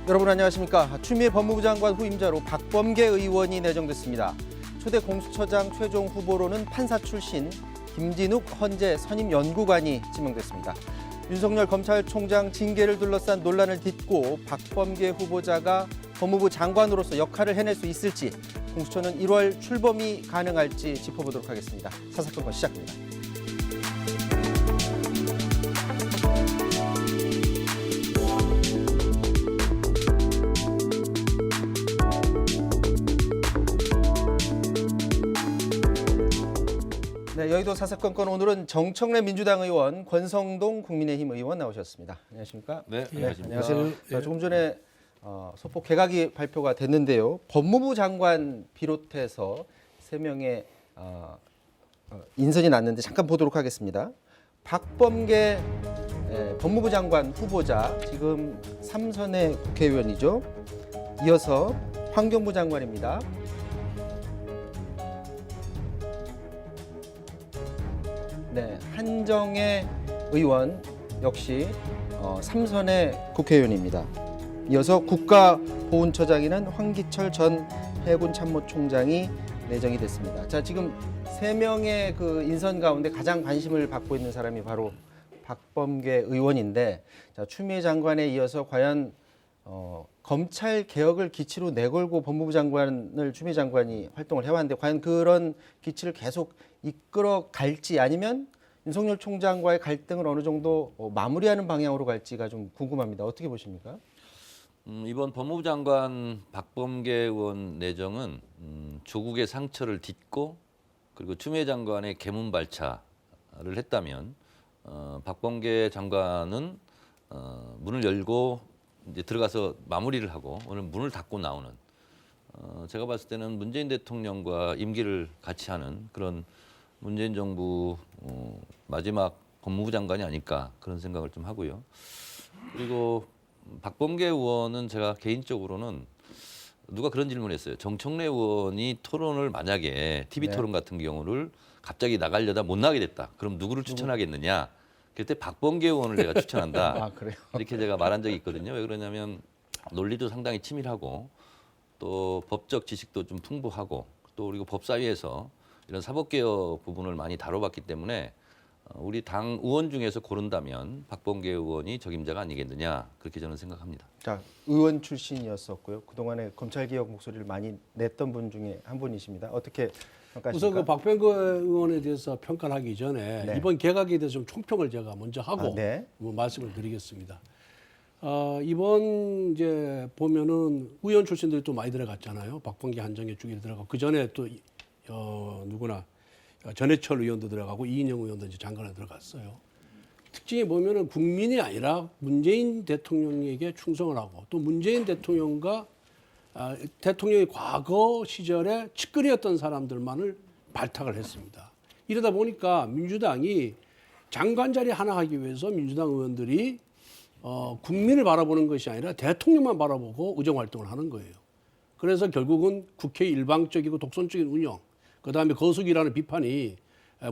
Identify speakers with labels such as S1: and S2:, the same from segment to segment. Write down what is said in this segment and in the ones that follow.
S1: 여러분 안녕하십니까. 추미애 법무부 장관 후임자로 박범계 의원이 내정됐습니다. 초대 공수처장 최종 후보로는 판사 출신 김진욱 헌재 선임연구관이 지명됐습니다. 윤석열 검찰총장 징계를 둘러싼 논란을 딛고 박범계 후보자가 법무부 장관으로서 역할을 해낼 수 있을지, 공수처는 1월 출범이 가능할지 짚어보도록 하겠습니다. 사사건건 시작합니다. 네, 여의도 사사건건 오늘은 정청래 민주당 의원, 권성동 국민의힘 의원 나오셨습니다. 안녕하십니까?
S2: 네, 안녕하십니까?
S1: 안녕하세요. 자, 조금 전에 소폭 개각이 발표가 됐는데요. 법무부 장관 비롯해서 3명의 인선이 났는데 잠깐 보도록 하겠습니다. 박범계 법무부 장관 후보자, 지금 3선의 국회의원이죠. 이어서 환경부 장관입니다. 네, 한정혜 의원 역시 3선의 국회의원입니다. 이어서 국가보훈처장에는 황기철 전 해군참모총장이 내정이 됐습니다. 자, 지금 3명의 그 인선 가운데 가장 관심을 받고 있는 사람이 바로 박범계 의원인데, 자, 추미애 장관에 이어서 과연 검찰 개혁을 기치로 내걸고 법무부 장관을 추미애 장관이 활동을 해왔는데, 과연 그런 기치를 계속 이끌어 갈지, 아니면 윤석열 총장과의 갈등을 어느 정도 마무리하는 방향으로 갈지가 좀 궁금합니다. 어떻게 보십니까?
S2: 이번 법무부 장관 박범계 의원 내정은 조국의 상처를 딛고, 그리고 추미애 장관의 개문 발차를 했다면 박범계 장관은 문을 열고 이제 들어가서 마무리를 하고 오늘 문을 닫고 나오는, 제가 봤을 때는 문재인 대통령과 임기를 같이 하는 그런 문재인 정부 마지막 법무부 장관이 아닐까, 그런 생각을 좀 하고요. 그리고 박범계 의원은 제가 개인적으로는, 누가 그런 질문을 했어요. 정청래 의원이 토론을 만약에 TV 토론 같은 경우를 갑자기 나가려다 못 나가게 됐다. 그럼 누구를 추천하겠느냐? 그때 박범계 의원을 내가 추천한다.
S1: 아, 그래요?
S2: 이렇게 제가 말한 적이 있거든요. 왜 그러냐면 논리도 상당히 치밀하고, 또 법적 지식도 좀 풍부하고, 또 그리고 법사위에서 이런 사법개혁 부분을 많이 다뤄봤기 때문에 우리 당 의원 중에서 고른다면 박범계 의원이 적임자가 아니겠느냐, 그렇게 저는 생각합니다.
S1: 자, 의원 출신이었었고요. 그동안에 검찰개혁 목소리를 많이 냈던 분 중에 한 분이십니다. 어떻게 평가하십니까?
S3: 우선 그 박범계 의원에 대해서 평가를 하기 전에
S1: 네.
S3: 이번 개각에 대해서 좀 총평을 제가 먼저 하고
S1: 네.
S3: 뭐 말씀을 드리겠습니다. 이번 이제 보면은 의원 출신들이 또 많이 들어갔잖아요. 박범계, 한정혜 쪽이 들어가고, 그 전에 또 누구나 전해철 의원도 들어가고 이인영 의원도 이제 장관에 들어갔어요. 특징이 보면은 국민이 아니라 문재인 대통령에게 충성을 하고, 또 문재인 대통령과 대통령의 과거 시절에 측근이었던 사람들만을 발탁을 했습니다. 이러다 보니까 민주당이 장관 자리 하나 하기 위해서 민주당 의원들이 국민을 바라보는 것이 아니라 대통령만 바라보고 의정 활동을 하는 거예요. 그래서 결국은 국회 일방적이고 독선적인 운영, 그다음에 거수기라는 비판이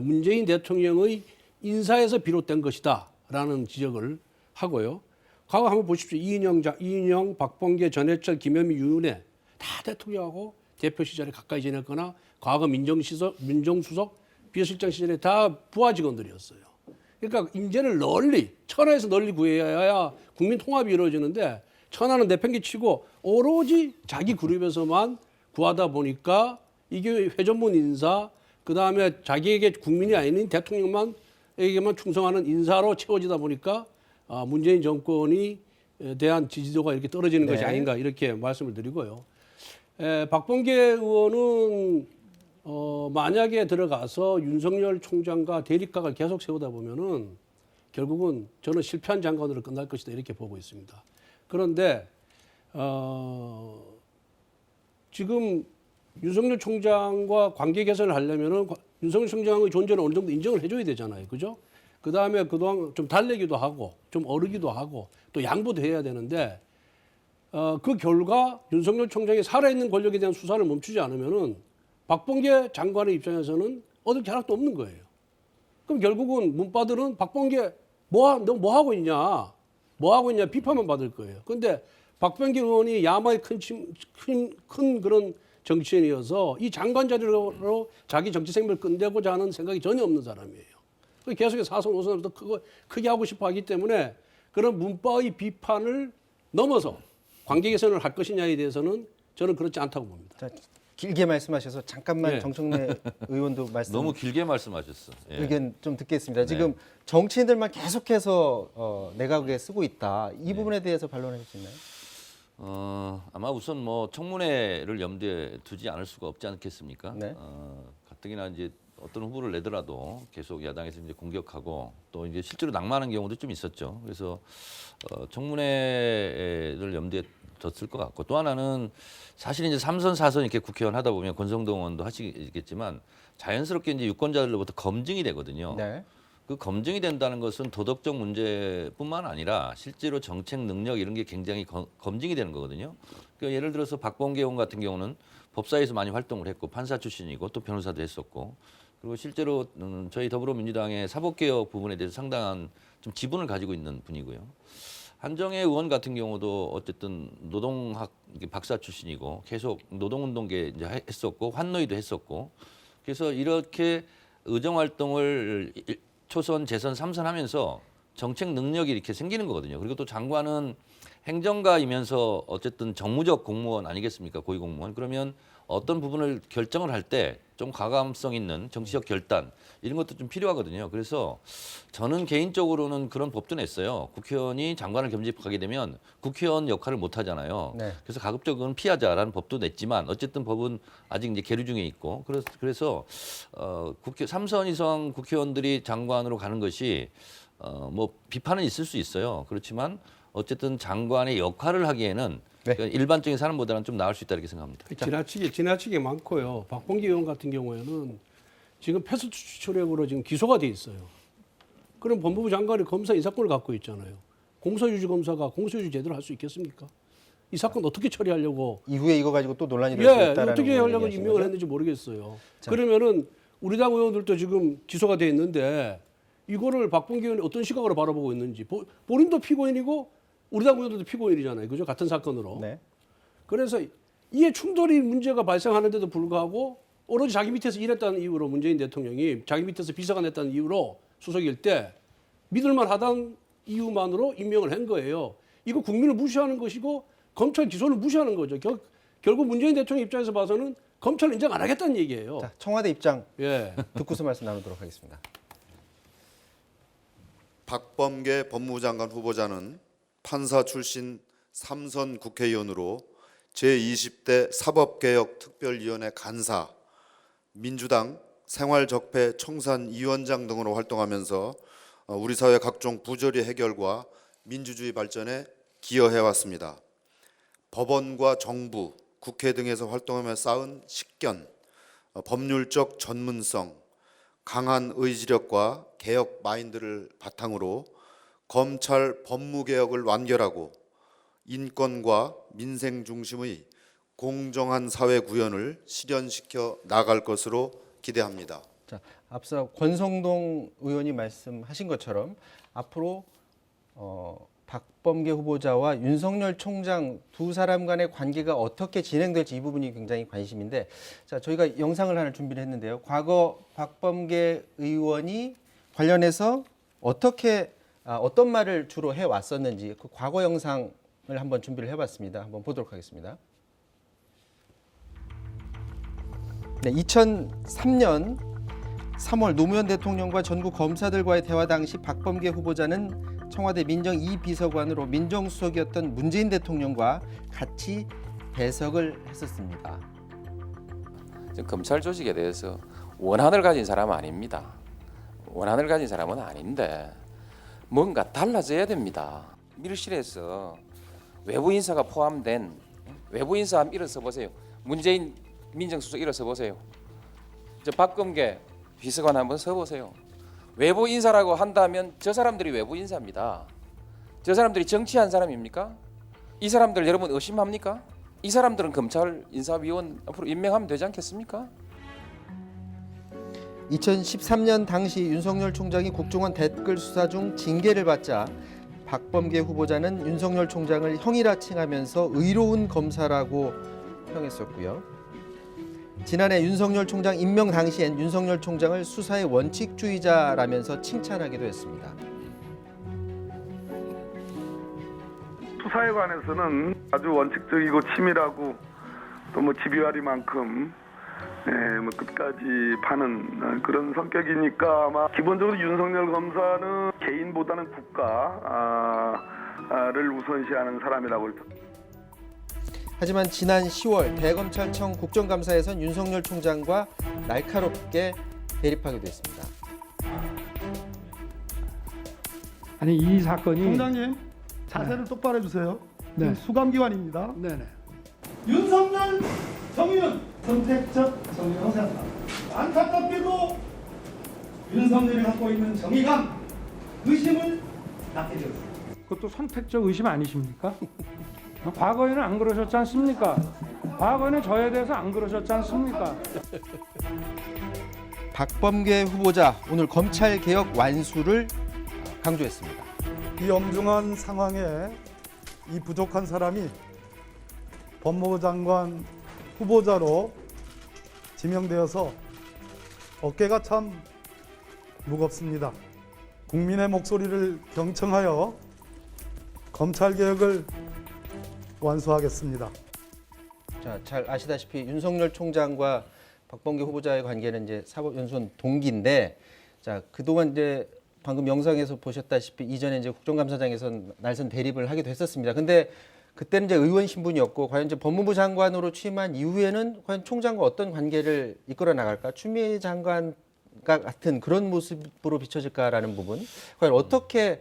S3: 문재인 대통령의 인사에서 비롯된 것이다라는 지적을 하고요. 과거 한번 보십시오. 이인영, 박범계, 전해철, 김현미, 유은혜 다 대통령하고 대표 시절에 가까이 지냈거나, 과거 민정수석, 비서실장 시절에 다 부하 직원들이었어요. 그러니까 인재를 널리, 천하에서 널리 구해야 국민 통합이 이루어지는데, 천하는 내팽개치고 오로지 자기 그룹에서만 구하다 보니까 이게 회전문 인사, 그다음에 자기에게 국민이 아닌 대통령만에게만 충성하는 인사로 채워지다 보니까 문재인 정권이 대한 지지도가 이렇게 떨어지는 것이 아닌가, 이렇게 말씀을 드리고요. 박범계 의원은 만약에 들어가서 윤석열 총장과 대립각을 계속 세우다 보면은 결국은 저는 실패한 장관으로 끝날 것이다, 이렇게 보고 있습니다. 그런데 지금 윤석열 총장과 관계 개선을 하려면은 윤석열 총장의 존재는 어느 정도 인정을 해줘야 되잖아요, 그죠? 그 다음에 그동안 좀 달래기도 하고, 좀 어르기도 하고, 또 양보도 해야 되는데, 그 결과 윤석열 총장이 살아있는 권력에 대한 수사를 멈추지 않으면은 박범계 장관의 입장에서는 얻을 게 하나도 없는 거예요. 그럼 결국은 문바들은 박범계 너 뭐 하고 있냐? 뭐 하고 있냐? 비판만 받을 거예요. 그런데 박병기 의원이 야마의 큰 그런 정치인이어서 이 장관 자리로 자기 정치 생명을 끝내고자 하는 생각이 전혀 없는 사람이에요. 계속해서 사선 오선부터 크게 하고 싶어 하기 때문에 그런 문파의 비판을 넘어서 관계 개선을 할 것이냐에 대해서는 저는 그렇지 않다고 봅니다.
S1: 자, 길게 말씀하셔서 잠깐만
S3: 예.
S1: 정청래 의원도 말씀
S2: 너무 길게 말씀하셨어. 예.
S1: 의견 좀 듣겠습니다. 지금 정치인들만 계속해서 내각에 쓰고 있다. 이 부분에 대해서 반론하실 수 있나요?
S2: 아마 우선 뭐 청문회를 염두에 두지 않을 수가 없지 않겠습니까?
S1: 네.
S2: 가뜩이나 이제 어떤 후보를 내더라도 계속 야당에서 이제 공격하고 또 이제 실제로 낙마하는 경우도 좀 있었죠. 그래서 청문회를 염두에 뒀을 것 같고, 또 하나는 사실 이제 3선 4선 이렇게 국회의원 하다 보면 권성동 의원도 하시겠지만 자연스럽게 이제 유권자들로부터 검증이 되거든요.
S1: 네.
S2: 그 검증이 된다는 것은 도덕적 문제뿐만 아니라 실제로 정책 능력 이런 게 굉장히 검증이 되는 거거든요. 그러니까 예를 들어서 박범계 의원 같은 경우는 법사위에서 많이 활동을 했고 판사 출신이고 또 변호사도 했었고, 그리고 실제로 저희 더불어민주당의 사법개혁 부분에 대해서 상당한 좀 지분을 가지고 있는 분이고요. 한정혜 의원 같은 경우도 어쨌든 노동학 박사 출신이고 계속 노동운동계 이제 했었고 환노위도 했었고, 그래서 이렇게 의정 활동을 초선, 재선, 3선 하면서 정책 능력이 이렇게 생기는 거거든요. 그리고 또 장관은 행정가이면서 어쨌든 정무적 공무원 아니겠습니까? 고위공무원. 그러면 어떤 부분을 결정을 할 때 좀 과감성 있는 정치적 결단 이런 것도 좀 필요하거든요. 그래서 저는 개인적으로는 그런 법도 냈어요. 국회의원이 장관을 겸직하게 되면 국회의원 역할을 못 하잖아요.
S1: 네.
S2: 그래서 가급적은 피하자라는 법도 냈지만 어쨌든 법은 아직 이제 계류 중에 있고, 그래서 국회 3선 이상 국회의원들이 장관으로 가는 것이 뭐 비판은 있을 수 있어요. 그렇지만 어쨌든 장관의 역할을 하기에는
S1: 네.
S2: 그러니까 일반적인 사람보다는 좀 나을 수 있다 이렇게 생각합니다.
S3: 지나치게 많고요. 박범기 의원 같은 경우에는 지금 패스트트랙으로 지금 기소가 돼 있어요. 그럼 법무부 장관이 검사 인사권을 갖고 있잖아요. 공소유지 검사가 공소유지 제대로 할 수 있겠습니까? 이 사건 어떻게 처리하려고?
S1: 이후에 이거 가지고 또 논란이 될 수
S3: 예,
S1: 있다라는
S3: 어떻게
S1: 부분을
S3: 하려고
S1: 얘기하신
S3: 임명을
S1: 거죠?
S3: 했는지 모르겠어요.
S1: 자.
S3: 그러면은 우리 당 의원들도 지금 기소가 돼 있는데 이거를 박범기 의원이 어떤 시각으로 바라보고 있는지, 본인도 피고인이고 우리 당 의원들도 피고인이잖아요. 그죠? 같은 사건으로.
S1: 네.
S3: 그래서 이에 충돌이 문제가 발생하는데도 불구하고 오로지 자기 밑에서 일했다는 이유로 문재인 대통령이 자기 밑에서 비서관 했다는 이유로 수석일 때 믿을만 하다는 이유만으로 임명을 한 거예요. 이거 국민을 무시하는 것이고 검찰 기소를 무시하는 거죠. 결국 문재인 대통령 입장에서 봐서는 검찰을 인정 안 하겠다는 얘기예요.
S1: 자, 청와대 입장
S3: 예.
S1: 듣고서 말씀 나누도록 하겠습니다.
S4: 박범계 법무부 장관 후보자는 판사 출신 3선 국회의원으로 제20대 사법개혁특별위원회 간사, 민주당 생활적폐 청산위원장 등으로 활동하면서 우리 사회 각종 부조리 해결과 민주주의 발전에 기여해왔습니다. 법원과 정부, 국회 등에서 활동하며 쌓은 식견, 법률적 전문성, 강한 의지력과 개혁 마인드를 바탕으로 검찰 법무개혁을 완결하고 인권과 민생 중심의 공정한 사회 구현을 실현시켜 나갈 것으로 기대합니다.
S1: 자, 앞서 권성동 의원이 말씀하신 것처럼 앞으로 박범계 후보자와 윤석열 총장 두 사람 간의 관계가 어떻게 진행될지 이 부분이 굉장히 관심인데, 자, 저희가 영상을 하나 준비를 했는데요. 과거 박범계 의원이 관련해서 어떤 말을 주로 해왔었는지 그 과거 영상을 한번 준비를 해봤습니다. 한번 보도록 하겠습니다. 네, 2003년 3월 노무현 대통령과 전국 검사들과의 대화 당시 박범계 후보자는 청와대 민정 2비서관으로 민정수석이었던 문재인 대통령과 같이 배석을 했었습니다.
S5: 검찰 조직에 대해서 원한을 가진 사람은 아닙니다. 원한을 가진 사람은 아닌데 뭔가 달라져야 됩니다. 밀실에서 외부 인사가 포함된 외부 인사 한번 일어서 보세요. 문재인 민정수석 일어서 보세요. 저 박범계 비서관 한번 서보세요. 외부 인사라고 한다면 저 사람들이 외부 인사입니다. 저 사람들이 정치한 사람입니까? 이 사람들 여러분 의심합니까? 이 사람들은 검찰 인사위원 앞으로 임명하면 되지 않겠습니까?
S1: 2013년 당시 윤석열 총장이 국정원 댓글 수사 중 징계를 받자 박범계 후보자는 윤석열 총장을 형이라 칭하면서 의로운 검사라고 평했었고요. 지난해 윤석열 총장 임명 당시엔 윤석열 총장을 수사의 원칙주의자라면서 칭찬하기도 했습니다.
S6: 수사에 관해서는 아주 원칙적이고 치밀하고 또 뭐 집요하리만큼 뭐 끝까지 파는 그런 성격이니까 아마 기본적으로 윤석열 검사는 개인보다는 국가를 우선시하는 사람이라고
S1: 하지만 지난 10월 대검찰청 국정감사에선 윤석열 총장과 날카롭게 대립하기도 했습니다.
S7: 아니 이 사건이
S8: 총장님 자세를 똑바로 해주세요.
S7: 네.
S8: 수감기관입니다.
S7: 네네.
S8: 윤석열 정의는 선택적 정의라고 생각합니다. 안타깝게도 윤석열이 갖고 있는 정의감 의심을 낳게 되었습니다.
S7: 그것도 선택적 의심 아니십니까? 과거에는 안 그러셨지 않습니까? 과거에는 저에 대해서 안 그러셨지 않습니까?
S1: 박범계 후보자 오늘 검찰 개혁 완수를 강조했습니다.
S8: 이 엄중한 상황에 이 부족한 사람이 법무부 장관 후보자로 지명되어서 어깨가 참 무겁습니다. 국민의 목소리를 경청하여 검찰 개혁을 완수하겠습니다.
S1: 자, 잘 아시다시피 윤석열 총장과 박범계 후보자의 관계는 이제 사법연수원 동기인데, 자 그동안 이제 방금 영상에서 보셨다시피 이전에 이제 국정감사장에서 날선 대립을 하기도 했었습니다. 근데 그때는 이제 의원 신분이었고 과연 이제 법무부 장관으로 취임한 이후에는 과연 총장과 어떤 관계를 이끌어 나갈까, 추미애 장관과 같은 그런 모습으로 비춰질까라는 부분, 과연 어떻게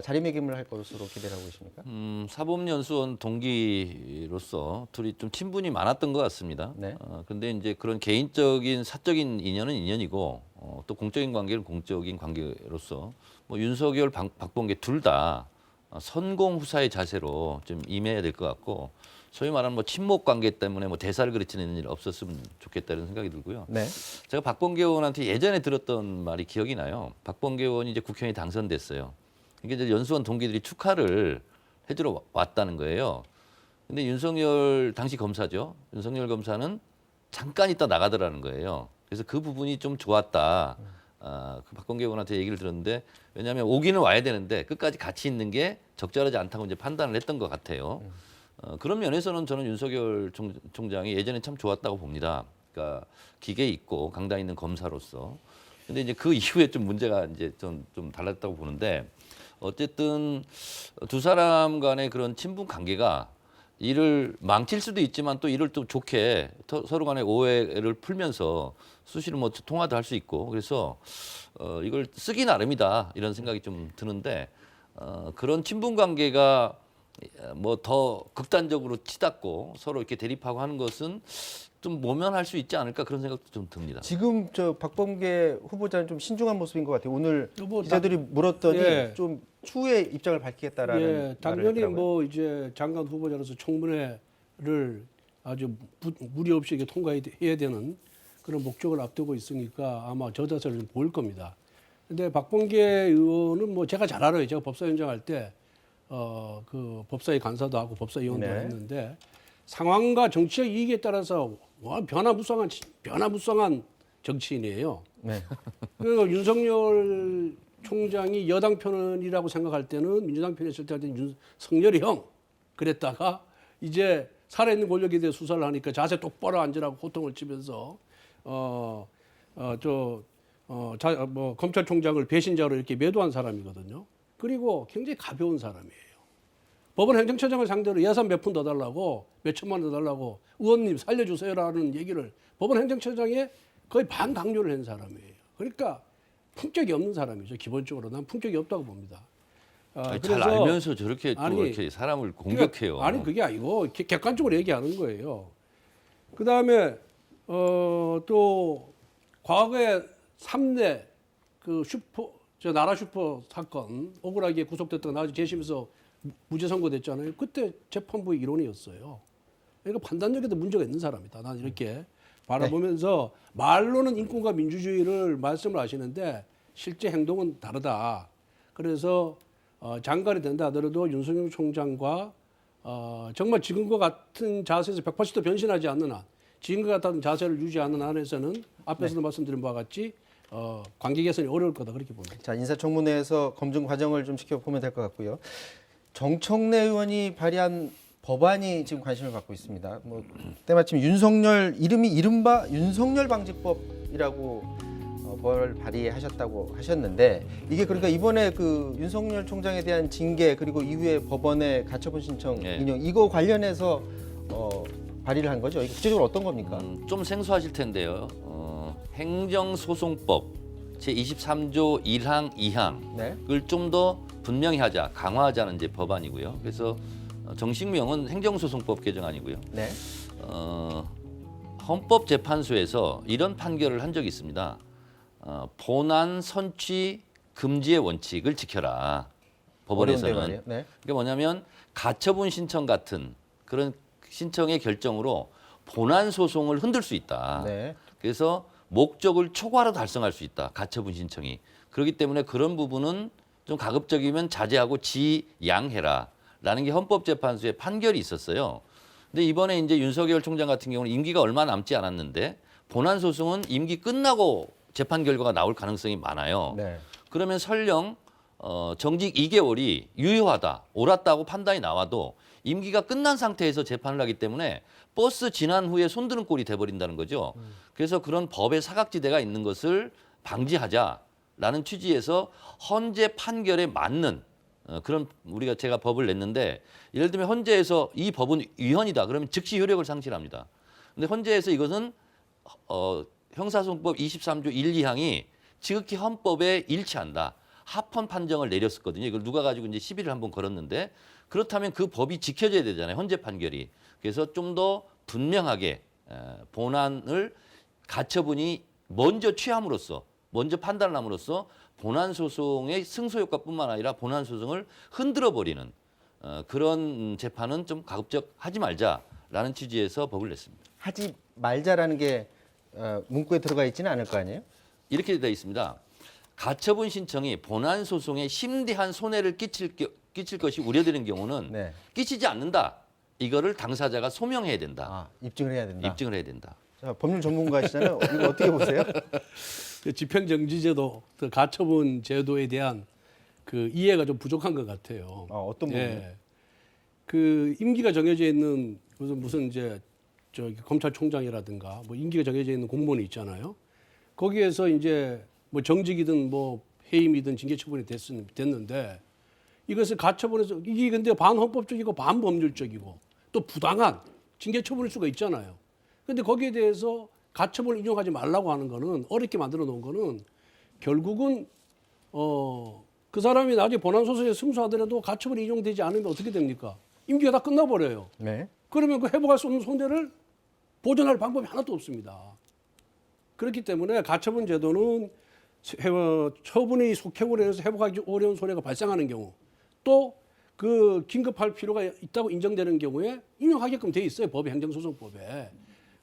S1: 자리매김을 할 것으로 기대를 하고 계십니까?
S2: 사법연수원 동기로서 둘이 좀 친분이 많았던 것 같습니다.
S1: 네.
S2: 근데 이제 그런 개인적인 사적인 인연은 인연이고 또 공적인 관계는 공적인 관계로서 뭐 윤석열, 박범계 둘 다 선공 후사의 자세로 좀 임해야 될 것 같고, 소위 말하는 뭐 친목 관계 때문에 뭐 대사를 그르치는 일 없었으면 좋겠다는 생각이 들고요.
S1: 네.
S2: 제가 박범계 의원한테 예전에 들었던 말이 기억이 나요. 박범계 의원이 이제 국회의원이 당선됐어요. 이게 이제 연수원 동기들이 축하를 해주러 왔다는 거예요. 근데 윤석열 당시 검사죠. 윤석열 검사는 잠깐 있다 나가더라는 거예요. 그래서 그 부분이 좀 좋았다. 그 박범계 의원한테 얘기를 들었는데, 왜냐하면 오기는 와야 되는데 끝까지 같이 있는 게 적절하지 않다고 이제 판단을 했던 것 같아요. 그런 면에서는 저는 윤석열 총장이 예전에 참 좋았다고 봅니다. 그러니까 기계 있고 강단 있는 검사로서. 근데 이제 그 이후에 좀 문제가 이제 좀 달랐다고 보는데, 어쨌든 두 사람 간의 그런 친분 관계가 일을 망칠 수도 있지만 또 일을 또 좋게 서로 간의 오해를 풀면서 수시로 뭐 통화도 할 수 있고, 그래서 이걸 쓰기 나름이다 이런 생각이 좀 드는데, 그런 친분 관계가 뭐 더 극단적으로 치닫고 서로 이렇게 대립하고 하는 것은 좀 모면할 수 있지 않을까, 그런 생각도 좀 듭니다.
S1: 지금 저 박범계 후보자는 좀 신중한 모습인 것 같아요. 오늘
S3: 뭐
S1: 기자들이 물었더니
S3: 예.
S1: 좀 추후에 입장을 밝히겠다라는
S3: 예,
S1: 말을
S3: 당연히
S1: 했더라고요.
S3: 뭐 이제 장관 후보자로서 청문회를 아주 무리 없이 이게 통과해야 되는 그런 목적을 앞두고 있으니까 아마 저 자세를 좀 보일 겁니다. 근데 박범계 의원은 뭐 제가 잘 알아요. 제가 법사위원장 할 때 그 법사위 간사도 하고 법사위원도
S1: 네.
S3: 했는데, 상황과 정치의 이익에 따라서 변화무쌍한 정치인이에요.
S1: 네.
S3: 그러니까 윤석열 총장이 여당 편이라고 생각할 때는, 민주당 편에 있을 때는 윤석열이 형 그랬다가 이제 살아있는 권력에 대해 수사를 하니까 자세 똑바로 앉으라고 호통을 치면서 검찰총장을 배신자로 이렇게 매도한 사람이거든요. 그리고 굉장히 가벼운 사람이에요. 법원 행정처장을 상대로 예산 몇 푼 더 달라고, 몇 천만 원 더 달라고, 의원님 살려주세요라는 얘기를 법원 행정처장에 거의 반강요를 한 사람이에요. 그러니까 품격이 없는 사람이죠. 기본적으로 난 품격이 없다고 봅니다.
S2: 잘
S3: 그래서
S2: 알면서 저렇게 또 이렇게 사람을 공격해요.
S3: 아니 그게 아니고 객관적으로 얘기하는 거예요. 그 다음에 또 과거에 3대 그 나라 슈퍼 사건 억울하게 구속됐다가 나중에 재심에서 무죄 선고됐잖아요. 그때 재판부의 일원이었어요. 그러니까 판단력에도 문제가 있는 사람이다. 난 이렇게 바라보면서 말로는 인권과 민주주의를 말씀을 하시는데 실제 행동은 다르다. 그래서 장관이 된다 하더라도 윤석열 총장과 정말 지금과 같은 자세에서 180도 변신하지 않는 한, 지금과 같은 자세를 유지하는 한에서는 앞에서도 말씀드린 바와 같이 관계 개선이 어려울 거다 그렇게 봅니다.
S1: 자, 인사청문회에서 검증 과정을 좀 지켜보면 될 것 같고요. 정청래 의원이 발의한 법안이 지금 관심을 받고 있습니다. 뭐 때마침 윤석열 이름이 이른바 윤석열 방지법이라고 뭘 발의하셨다고 하셨는데 이게 그러니까 이번에 그 윤석열 총장에 대한 징계 그리고 이후에 법원에 가처분 신청
S2: 네.
S1: 인용 이거 관련해서 발의를 한 거죠. 이게 구체적으로 어떤 겁니까?
S2: 좀 생소하실 텐데요. 행정소송법 제23조 1항 2항을
S1: 네.
S2: 좀 더 분명히 하자, 강화하자는 이제 법안이고요. 그래서 정식명은 행정소송법 개정안이고요.
S1: 네.
S2: 헌법재판소에서 이런 판결을 한 적이 있습니다. 본안 선취 금지의 원칙을 지켜라. 법원에서는.
S1: 어려운데 말이에요. 네.
S2: 그게 뭐냐면 가처분 신청 같은 그런 신청의 결정으로 본안 소송을 흔들 수 있다.
S1: 네.
S2: 그래서 목적을 초과로 달성할 수 있다. 가처분 신청이. 그렇기 때문에 그런 부분은 좀 가급적이면 자제하고 지양해라라는 게 헌법재판소의 판결이 있었어요. 근데 이번에 이제 윤석열 총장 같은 경우는 임기가 얼마 남지 않았는데 본안 소송은 임기 끝나고 재판 결과가 나올 가능성이 많아요.
S1: 네.
S2: 그러면 설령 정직 2개월이 유효하다, 옳았다고 판단이 나와도 임기가 끝난 상태에서 재판을 하기 때문에 버스 지난 후에 손드는 꼴이 돼버린다는 거죠. 그래서 그런 법의 사각지대가 있는 것을 방지하자라는 취지에서 헌재 판결에 맞는 그런 제가 법을 냈는데 예를 들면 헌재에서 이 법은 위헌이다 그러면 즉시 효력을 상실합니다. 근데 헌재에서 이것은 형사소송법 23조 1, 2항이 지극히 헌법에 일치한다. 합헌 판정을 내렸었거든요. 이걸 누가 가지고 이제 시비를 한번 걸었는데 그렇다면 그 법이 지켜져야 되잖아요. 헌재 판결이. 그래서 좀 더 분명하게 본안을 가처분이 먼저 취함으로써 먼저 판단을 함으로써 본안 소송의 승소 효과뿐만 아니라 본안 소송을 흔들어 버리는 그런 재판은 좀 가급적 하지 말자라는 취지에서 법을 냈습니다.
S1: 하지 말자라는 게 문구에 들어가 있지는 않을 거 아니에요?
S2: 이렇게 되어 있습니다. 가처분 신청이 본안 소송에 심대한 손해를 끼칠 것이 우려되는 경우는
S1: 네.
S2: 끼치지 않는다. 이거를 당사자가 소명해야 된다.
S1: 아, 입증을 해야 된다.
S2: 입증을 해야 된다.
S1: 자, 법률 전문가시잖아요. 이거 어떻게 보세요?
S3: 집행정지제도, 그 가처분 제도에 대한 그 이해가 좀 부족한 것 같아요.
S1: 어떤 부분?
S3: 예. 그 임기가 정해져 있는 무슨 이제 검찰총장이라든가 뭐 임기가 정해져 있는 공무원이 있잖아요. 거기에서 이제 뭐 정직이든 뭐 해임이든 징계 처분이 됐는데 이것을 가처분해서 이게 근데 반헌법적이고 반법률적이고 또 부당한 징계 처분일 수가 있잖아요. 근데 거기에 대해서 가처분을 인용하지 말라고 하는 거는 어렵게 만들어 놓은 거는 결국은 그 사람이 나중에 본안 소송에 승소하더라도 가처분이 인용되지 않으면 어떻게 됩니까? 임기가 다 끝나버려요.
S1: 네.
S3: 그러면 그 회복할 수 없는 손해를 보존할 방법이 하나도 없습니다. 그렇기 때문에 가처분 제도는 처분이 속행으로 인해서 회복하기 어려운 손해가 발생하는 경우 또 그 긴급할 필요가 있다고 인정되는 경우에 인용하게끔 돼 있어요. 법의 행정소송법에.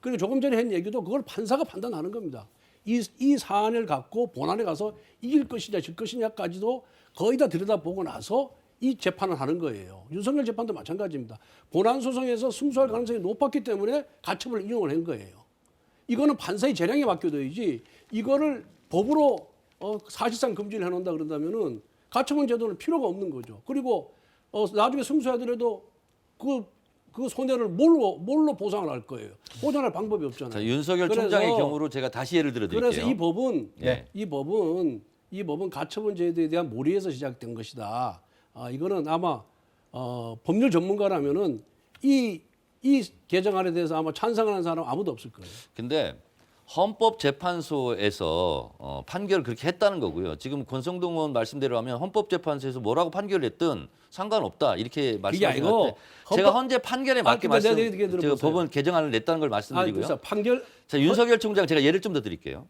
S3: 그리고 조금 전에 한 얘기도 그걸 판사가 판단하는 겁니다. 이 사안을 갖고 본안에 가서 이길 것이냐 질 것이냐까지도 거의 다 들여다보고 나서 이 재판을 하는 거예요. 윤석열 재판도 마찬가지입니다. 본안 소송에서 승소할 가능성이 높았기 때문에 가처분을 인용을 한 거예요. 이거는 판사의 재량에 맡겨둬야지 이거를 법으로 사실상 금지를 해놓는다 그런다면은 가처분 제도는 필요가 없는 거죠. 그리고 나중에 승소하더라도 그 손해를 뭘로 보상을 할 거예요? 보장할 방법이 없잖아요.
S2: 자, 윤석열
S3: 그래서-
S2: 총장의 경우로 제가 다시 예를 들어드릴게요.
S3: 그래서 이 법은
S2: 네.
S3: 이 법은 가처분 제도에 대한 몰이에서 시작된 것이다. 이거는 아마 법률 전문가라면은 이 개정안에 대해서 아마 찬성하는 사람 아무도 없을 거예요.
S2: 근데 헌법재판소에서 판결을 그렇게 했다는 거고요. 지금 권성동 의원 말씀대로 하면 헌법재판소에서 뭐라고 판결을 했든 상관없다 이렇게 말씀하신 것 같아요. 제가 헌재 판결에 맞게
S3: 그러니까 내가 얘기 들어보세요.
S2: 제가 법원 개정안을 냈다는 걸 말씀드리고요.
S3: 그래서 판결
S2: 자, 윤석열 총장 제가 예를 좀 더 드릴게요.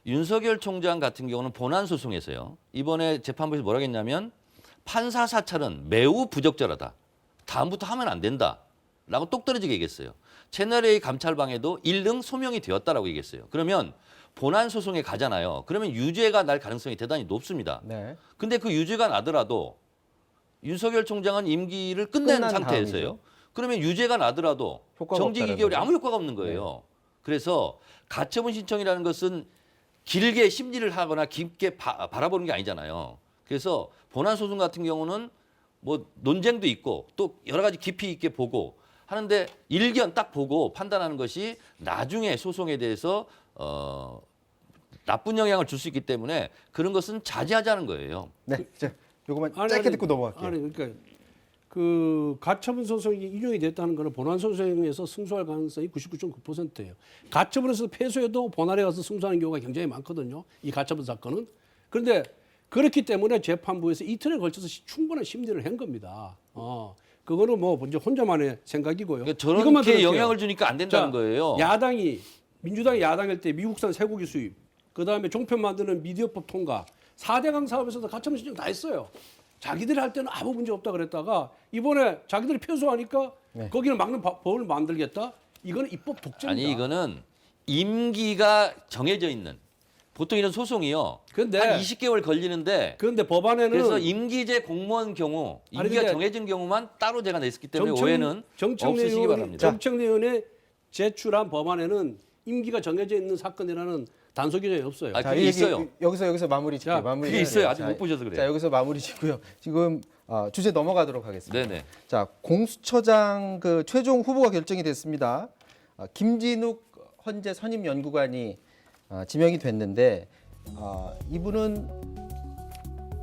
S2: 윤석열 총장 같은 경우는 본안 소송에서요. 이번에 재판부에서 뭐라고 했냐면 판사 사찰은 매우 부적절하다. 다음부터 하면 안 된다. 라고 똑 떨어지게 얘기했어요. 채널A 감찰방에도 1등 소명이 되었다라고 얘기했어요. 그러면 본안 소송에 가잖아요. 그러면 유죄가 날 가능성이 대단히 높습니다.
S1: 네.
S2: 근데 그 유죄가 나더라도 윤석열 총장은 임기를 끝낸
S1: 끝난
S2: 상태에서요.
S1: 다음이죠.
S2: 그러면 유죄가 나더라도
S1: 효과가
S2: 정직
S1: 없다는
S2: 2개월이
S1: 거죠.
S2: 아무 효과가 없는 거예요. 그래서 가처분 신청이라는 것은 길게 심리를 하거나 깊게 바라보는 게 아니잖아요. 그래서 본안 소송 같은 경우는 뭐 논쟁도 있고 또 여러 가지 깊이 있게 보고 하는데 일견 딱 보고 판단하는 것이 나중에 소송에 대해서 나쁜 영향을 줄 수 있기 때문에 그런 것은 자제하자는 거예요.
S1: 네, 자, 요거만
S3: 아니,
S1: 짧게
S3: 아니,
S1: 듣고 넘어갈게요.
S3: 아니 그러니까 그 가처분 소송이 인용이 됐다는 것은 본안 소송에서 승소할 가능성이 99.9%예요. 가처분에서 패소해도 본안에 가서 승소하는 경우가 굉장히 많거든요. 이 가처분 사건은. 그런데 그렇기 때문에 재판부에서 이틀에 걸쳐서 충분한 심리를 한 겁니다. 그거는 뭐 이제 혼자만의 생각이고요.
S2: 그러니까
S3: 이것만
S2: 저렇게
S3: 들을게요.
S2: 영향을 주니까 안 된다는
S3: 자,
S2: 거예요.
S3: 야당이 민주당이 야당일 때 미국산 쇠고기 수입, 그다음에 종편 만드는 미디어법 통과, 4대강 사업에서도 가처분 신청 다 했어요. 자기들이 할 때는 아무 문제 없다 그랬다가 이번에 자기들이 패소하니까 거기를 막는 법을 만들겠다. 이거는 입법 독재입니다.
S2: 아니 이거는 임기가 정해져 있는 보통 이런 소송이요.
S3: 근데-
S2: 한 20개월 걸리는데
S3: 그런데 법안에는
S2: 그래서 임기제 공무원 경우
S3: 아니,
S2: 임기가
S3: 근데
S2: 정해진 경우만 따로 제가 냈기 때문에 오해는 없으시기 바랍니다.
S3: 정청래 의원이 제출한 법안에는 임기가 정해져 있는 사건이라는 단서 규정이 없어요.
S2: 아,
S1: 자,
S2: 그게
S1: 이 얘기
S2: 있어요.
S1: 여기서 마무리 짓게요.
S3: 자,
S1: 마무리
S2: 그게 있어요.
S1: 해야
S2: 아직
S1: 돼요.
S2: 못 보셔서 그래요.
S1: 자, 여기서 마무리 짓고요. 지금 주제 넘어가도록 하겠습니다.
S2: 네네.
S1: 자, 공수처장 그 최종 후보가 결정이 됐습니다. 김진욱 헌재 선임 연구관이 지명이 됐는데 이분은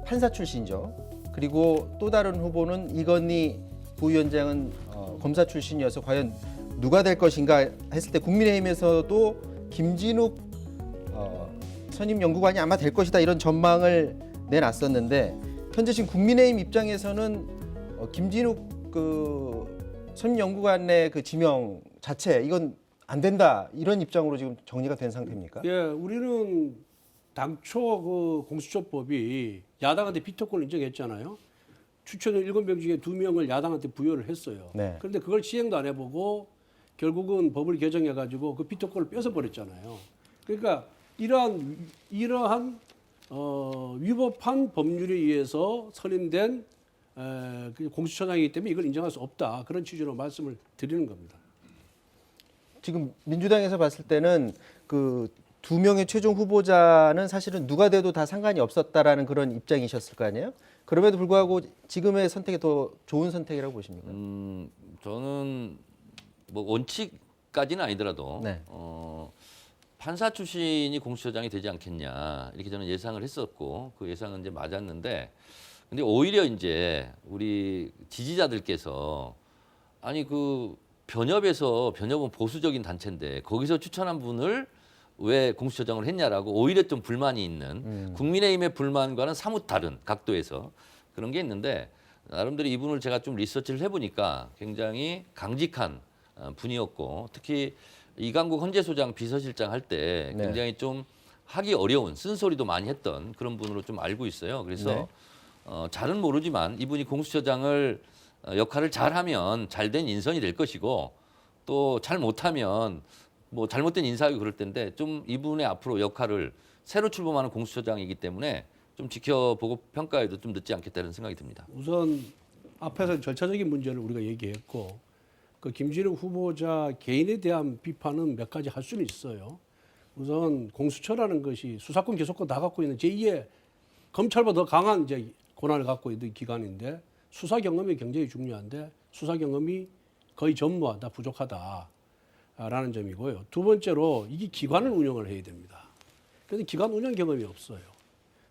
S1: 판사 출신이죠. 그리고 또 다른 후보는 이건희 부위원장은 검사 출신이어서 과연 누가 될 것인가 했을 때 국민의힘에서도 김진욱 선임 연구관이 아마 될 것이다 이런 전망을 내놨었는데 현재 지금 국민의힘 입장에서는 김진욱 그 선임 연구관의 그 지명 자체 이건 안 된다 이런 입장으로 지금 정리가 된 상태입니까?
S3: 예, 우리는 당초 그 공수처법이 야당한테 비토권을 인정했잖아요. 추천을 7명 중에 2명을 야당한테 부여를 했어요.
S1: 네.
S3: 그런데 그걸 시행도 안 해보고 결국은 법을 개정해가지고 그 비토권을 뺏어버렸잖아요. 그러니까 이러한 위법한 법률에 의해서 선임된 그 공수처장이기 때문에 이걸 인정할 수 없다. 그런 취지로 말씀을 드리는 겁니다.
S1: 지금 민주당에서 봤을 때는 그 2명의 최종 후보자는 사실은 누가 돼도 다 상관이 없었다라는 그런 입장이셨을 거 아니에요? 그럼에도 불구하고 지금의 선택이 더 좋은 선택이라고 보십니까?
S2: 저는 뭐 원칙까지는 아니더라도
S1: 네.
S2: 판사 출신이 공수처장이 되지 않겠냐 이렇게 저는 예상을 했었고 그 예상은 이제 맞았는데 근데 오히려 이제 우리 지지자들께서 아니 그 변협은 보수적인 단체인데 거기서 추천한 분을 왜 공수처장을 했냐라고 오히려 좀 불만이 있는 국민의힘의 불만과는 사뭇 다른 각도에서 그런 게 있는데 나름대로 이분을 제가 좀 리서치를 해보니까 굉장히 강직한 분이었고 특히 이강국 헌재소장 비서실장 할 때
S1: 네.
S2: 굉장히 좀 하기 어려운 쓴소리도 많이 했던 그런 분으로 좀 알고 있어요. 그래서
S1: 네.
S2: 잘은 모르지만 이분이 공수처장을 역할을 잘하면 잘된 인선이 될 것이고 또 잘 못하면 뭐 잘못된 인사하기 그럴 텐데 좀 이분의 앞으로 역할을 새로 출범하는 공수처장이기 때문에 좀 지켜보고 평가해도 좀 늦지 않겠다는 생각이 듭니다.
S3: 우선 앞에서 절차적인 문제를 우리가 얘기했고 그 김진욱 후보자 개인에 대한 비판은 몇 가지 할 수는 있어요. 우선 공수처라는 것이 수사권 기소권 다 갖고 있는 제2의 검찰보다 더 강한 이제 권한을 갖고 있는 기관인데 수사 경험이 굉장히 중요한데 수사 경험이 거의 전무하다 부족하다라는 점이고요. 두 번째로 이게 기관을 운영을 해야 됩니다. 그런데 기관 운영 경험이 없어요.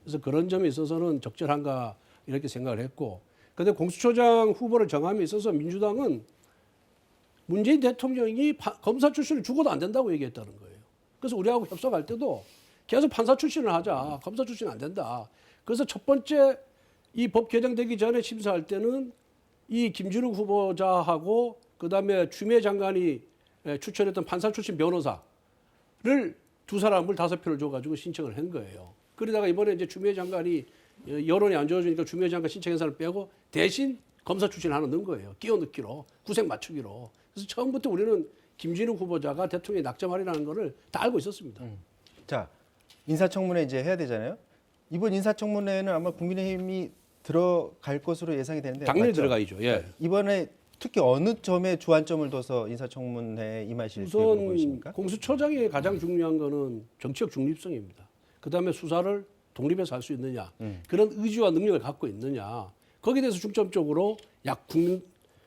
S3: 그래서 그런 점에 있어서는 적절한가 이렇게 생각을 했고 그런데 공수처장 후보를 정함에 있어서 민주당은 문재인 대통령이 검사 출신을 죽어도 안 된다고 얘기했다는 거예요. 그래서 우리하고 협상할 때도 계속 판사 출신을 하자. 검사 출신 안 된다. 그래서 첫 번째 이 법 개정되기 전에 심사할 때는 이 김진욱 후보자하고 그다음에 추미애 장관이 추천했던 판사 출신 변호사를 두 사람을 5표를 줘가지고 신청을 한 거예요. 그러다가 이번에 이제 추미애 장관이 여론이 안 좋아지니까 추미애 장관 신청한 사람 빼고 대신 검사 출신 하나 넣은 거예요. 끼워 넣기로, 구색 맞추기로. 그래서 처음부터 우리는 김진욱 후보자가 대통령이 낙점하리라는 거를 다 알고 있었습니다.
S1: 자, 인사청문회 이제 해야 되잖아요. 이번 인사청문회는 아마 국민의힘이 들어갈 것으로 예상이 되는데
S3: 당연히
S1: 맞죠?
S3: 들어가야죠. 예.
S1: 이번에 특히 어느 점에 주안점을 둬서 인사청문회에 임하실 계획으로
S3: 우선
S1: 보이십니까?
S3: 공수처장이 가장 중요한 거는 정치적 중립성입니다. 그다음에 수사를 독립해서 할 수 있느냐, 그런 의지와 능력을 갖고 있느냐, 거기에 대해서 중점적으로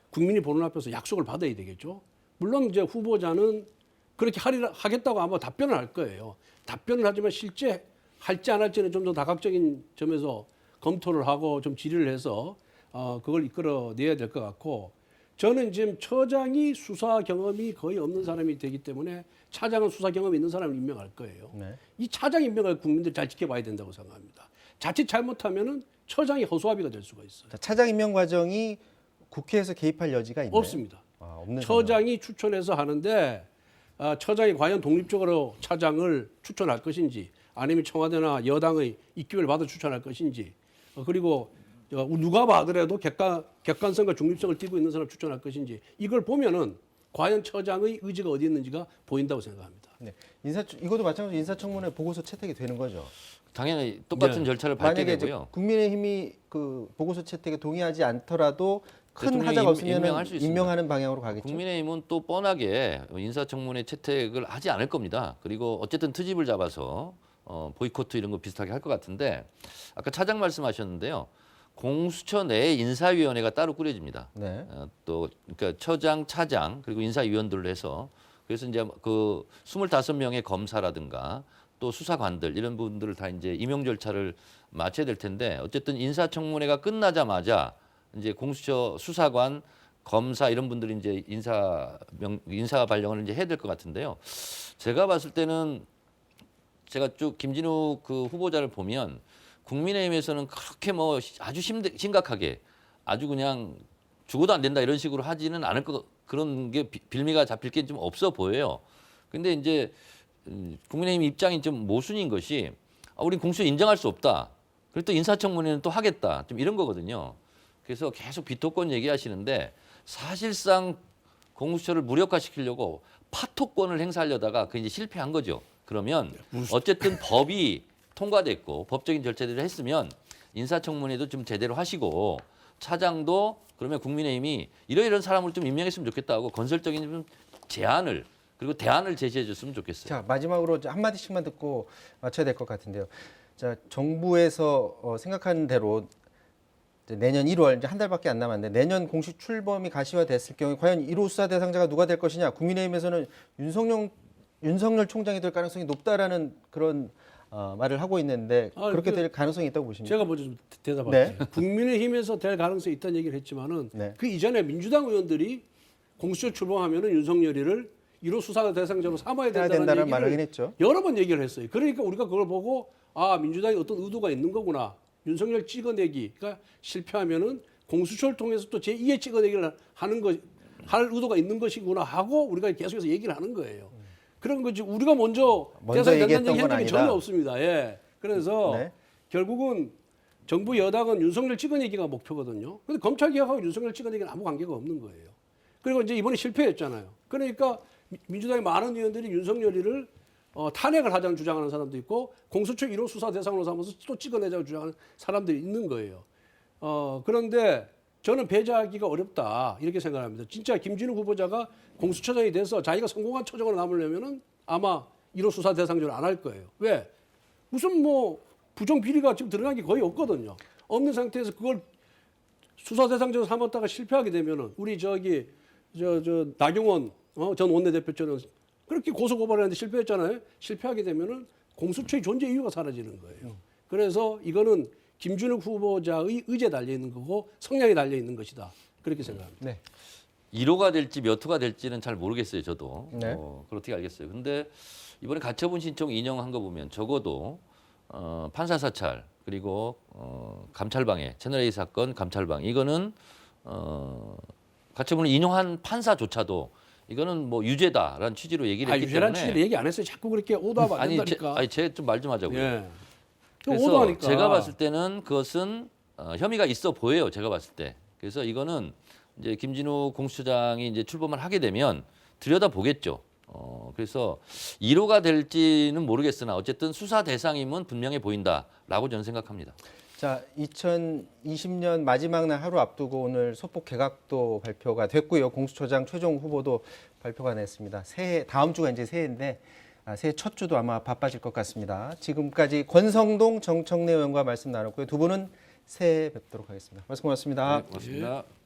S3: 국민이 보는 앞에서 약속을 받아야 되겠죠. 물론 이제 후보자는 그렇게 하겠다고 아마 답변을 할 거예요. 답변을 하지만 실제 할지 안 할지는 좀 더 다각적인 점에서 검토를 하고 좀 질의를 해서 그걸 이끌어내야 될 것 같고, 저는 지금 처장이 수사 경험이 거의 없는 사람이 되기 때문에 차장은 수사 경험이 있는 사람을 임명할 거예요.
S1: 네.
S3: 이 차장 임명을 국민들이 잘 지켜봐야 된다고 생각합니다. 자칫 잘못하면은 처장이 허수아비가 될 수가 있어요.
S1: 자, 차장 임명 과정이 국회에서 개입할 여지가 있나요?
S3: 없습니다.
S1: 없는
S3: 처장이 추천해서 하는데 처장이 과연 독립적으로 차장을 추천할 것인지, 아니면 청와대나 여당의 입김을 받아 추천할 것인지, 그리고 누가 봐더라도 객관성과 중립성을 띠고 있는 사람을 추천할 것인지, 이걸 보면은 과연 처장의 의지가 어디 있는지가 보인다고 생각합니다.
S1: 네. 이것도 마찬가지로 인사청문회 보고서 채택이 되는 거죠.
S2: 당연히 똑같은
S3: 네.
S2: 절차를 밟게
S1: 만약에 이제
S2: 되고요.
S1: 국민의힘이 그 보고서 채택에 동의하지 않더라도 큰
S2: 대통령이
S1: 하자가 없으면
S2: 임명할 수 있습니다.
S1: 임명하는 방향으로 가겠죠.
S2: 국민의힘은 또 뻔하게 인사청문회 채택을 하지 않을 겁니다. 그리고 어쨌든 트집을 잡아서 보이콧 이런 거 비슷하게 할 것 같은데, 아까 차장 말씀하셨는데요. 공수처 내에 인사위원회가 따로 꾸려집니다.
S1: 네.
S2: 또 그러니까 처장, 차장 그리고 인사위원들로 해서, 그래서 이제 그 25명의 검사라든가 또 수사관들 이런 분들을 다 이제 임용 절차를 마쳐야 될 텐데, 어쨌든 인사청문회가 끝나자마자 이제 공수처 수사관, 검사 이런 분들이 이제 인사 발령을 이제 해야 될 것 같은데요. 제가 봤을 때는 제가 쭉 김진욱 그 후보자를 보면 국민의힘에서는 그렇게 뭐 아주 심각하게 아주 그냥 죽어도 안 된다 이런 식으로 하지는 않을 것, 그런 게 빌미가 잡힐 게 좀 없어 보여요. 근데 이제 국민의힘 입장이 좀 모순인 것이, 우린 공수처 인정할 수 없다. 그리고 또 인사청문회는 또 하겠다. 좀 이런 거거든요. 그래서 계속 비토권 얘기하시는데, 사실상 공수처를 무력화시키려고 파토권을 행사하려다가 그 이제 실패한 거죠. 그러면 어쨌든 법이 통과됐고 법적인 절차들을 했으면 인사청문회도 좀 제대로 하시고, 차장도 그러면 국민의힘이 이러이런 사람을 좀 임명했으면 좋겠다고 건설적인 좀 제안을 그리고 대안을 제시해 줬으면 좋겠어요.
S1: 자, 마지막으로 한 마디씩만 듣고 마쳐야 될 것 같은데요. 자, 정부에서 생각하는 대로 이제 내년 1월, 이제 한 달밖에 안 남았는데, 내년 공식 출범이 가시화됐을 경우에 과연 1호 수사 대상자가 누가 될 것이냐. 국민의힘에서는 윤석열 총장이 될 가능성이 높다라는 그런 말을 하고 있는데, 그렇게 될 가능성이 있다고 보십니까?
S3: 제가 먼저 좀 대답할게요.
S1: 네.
S3: 국민의힘에서 될 가능성이 있다는 얘기를 했지만은
S1: 네.
S3: 그 이전에 민주당 의원들이 공수처 출범하면은 윤석열이를 1호 수사 대상자로 삼아야
S1: 해야
S3: 된다는
S1: 된다는 말을
S3: 얘기를
S1: 했죠.
S3: 여러 번 얘기를 했어요. 그러니까 우리가 그걸 보고 민주당이 어떤 의도가 있는 거구나. 윤석열 찍어내기가 실패하면은 공수처를 통해서 또 제2의 찍어내기를 할 의도가 있는 것이구나 하고 우리가 계속해서 얘기를 하는 거예요. 그런 거지. 우리가 먼저 대상이 된다는 얘기 한 적이 전혀 없습니다. 예. 그래서
S1: 네.
S3: 결국은 정부 여당은 윤석열 찍어내기가 목표거든요. 근데 검찰 개혁하고 윤석열 찍어내기는 아무 관계가 없는 거예요. 그리고 이제 이번에 실패했잖아요. 그러니까 민주당의 많은 의원들이 윤석열이를 탄핵을 하자는 주장하는 사람도 있고, 공수처 1호 수사 대상으로 삼아서 또 찍어내자고 주장하는 사람들이 있는 거예요. 그런데 저는 배제하기가 어렵다 이렇게 생각합니다. 진짜 김진욱 후보자가 공수처장이 돼서 자기가 성공한 처장으로 남으려면은 아마 1호 수사 대상자를 안 할 거예요. 왜? 무슨 뭐 부정 비리가 지금 드러난 게 거의 없거든요. 없는 상태에서 그걸 수사 대상자로 삼았다가 실패하게 되면은 우리 나경원 전 원내대표처럼 그렇게 고소고발했는데 실패했잖아요. 실패하게 되면은 공수처의 존재 이유가 사라지는 거예요. 그래서 이거는 김준욱 후보자의 의지에 달려 있는 거고 성향에 달려 있는 것이다. 그렇게 생각합니다.
S1: 네.
S2: 1호가 될지 몇 호가 될지는 잘 모르겠어요, 저도.
S1: 네.
S2: 그걸 어떻게 알겠어요. 근데 이번에 가처분 신청 인용한 거 보면 적어도 판사 사찰 그리고 감찰방해 채널A 사건 감찰방, 이거는 가처분을 인용한 판사조차도 이거는 뭐 유죄다라는 취지로 얘기를 했기
S3: 유죄란
S2: 때문에.
S3: 취지로 얘기 안 했어요. 자꾸 그렇게 오도하면 안 된다니까.
S2: 제 좀 말 좀 하자고요.
S3: 예.
S2: 그래서
S3: 오도하니까.
S2: 제가 봤을 때는 그것은 혐의가 있어 보여요. 제가 봤을 때. 그래서 이거는 이제 김진욱 공수처장이 이제 출범을 하게 되면 들여다 보겠죠. 그래서 1호가 될지는 모르겠으나 어쨌든 수사 대상임은 분명해 보인다라고 저는 생각합니다.
S1: 자, 2020년 마지막 날 하루 앞두고 오늘 소폭 개각도 발표가 됐고요. 공수처장 최종 후보도 발표가 됐습니다. 새해 다음 주가 이제 새해인데 새해 첫 주도 아마 바빠질 것 같습니다. 지금까지 권성동 정청래 의원과 말씀 나눴고요. 두 분은 새해 뵙도록 하겠습니다. 말씀 고맙습니다.
S2: 네, 고맙습니다.